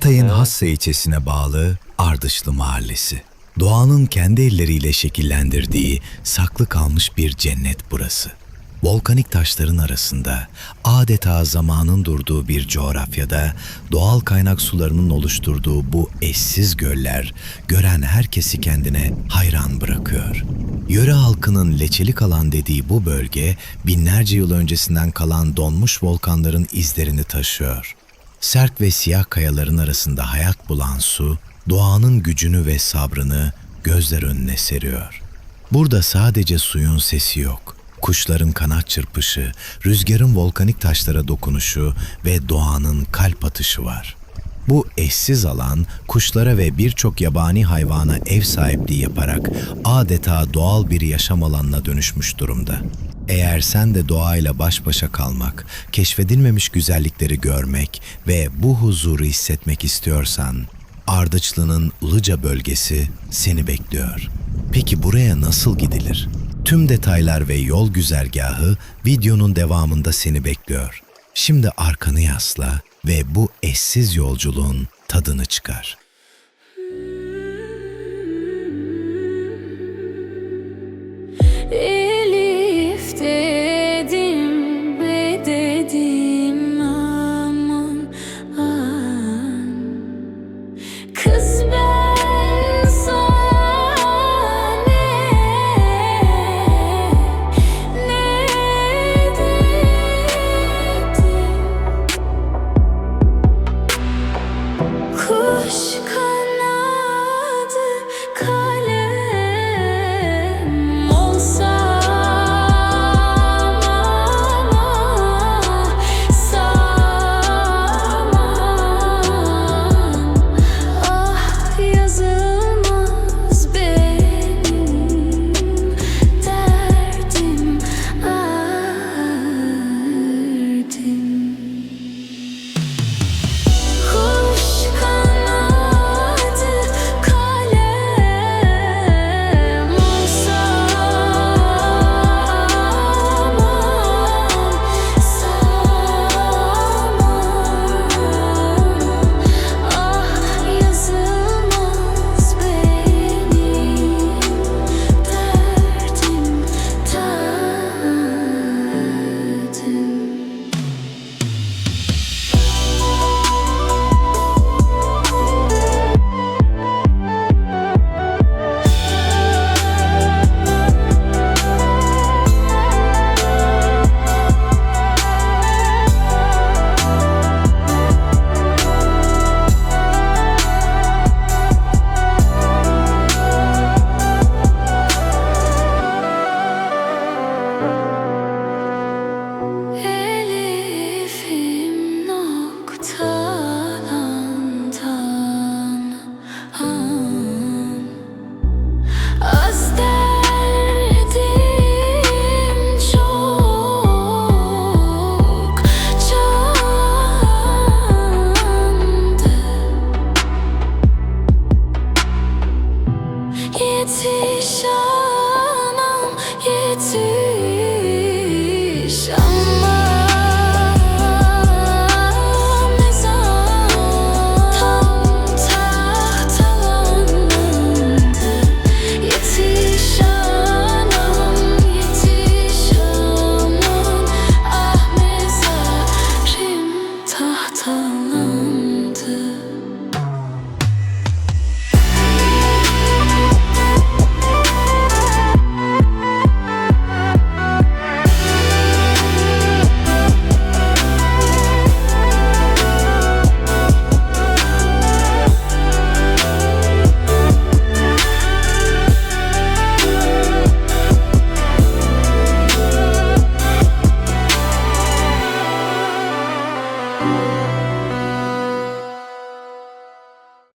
Hatay'ın Hassa ilçesine bağlı Ardıçlı Mahallesi. Doğanın kendi elleriyle şekillendirdiği saklı kalmış bir cennet burası. Volkanik taşların arasında, adeta zamanın durduğu bir coğrafyada doğal kaynak sularının oluşturduğu bu eşsiz göller, gören herkesi kendine hayran bırakıyor. Yöre halkının Leçelik alan dediği bu bölge, binlerce yıl öncesinden kalan donmuş volkanların izlerini taşıyor. Sert ve siyah kayaların arasında hayat bulan su, doğanın gücünü ve sabrını gözler önüne seriyor. Burada sadece suyun sesi yok. Kuşların kanat çırpışı, rüzgarın volkanik taşlara dokunuşu ve doğanın kalp atışı var. Bu eşsiz alan, kuşlara ve birçok yabani hayvana ev sahipliği yaparak adeta doğal bir yaşam alanına dönüşmüş durumda. Eğer sen de doğayla baş başa kalmak, keşfedilmemiş güzellikleri görmek ve bu huzuru hissetmek istiyorsan, Ardıçlı'nın Ilıca bölgesi seni bekliyor. Peki buraya nasıl gidilir? Tüm detaylar ve yol güzergahı videonun devamında seni bekliyor. Şimdi arkanı yasla ve bu eşsiz yolculuğun tadını çıkar.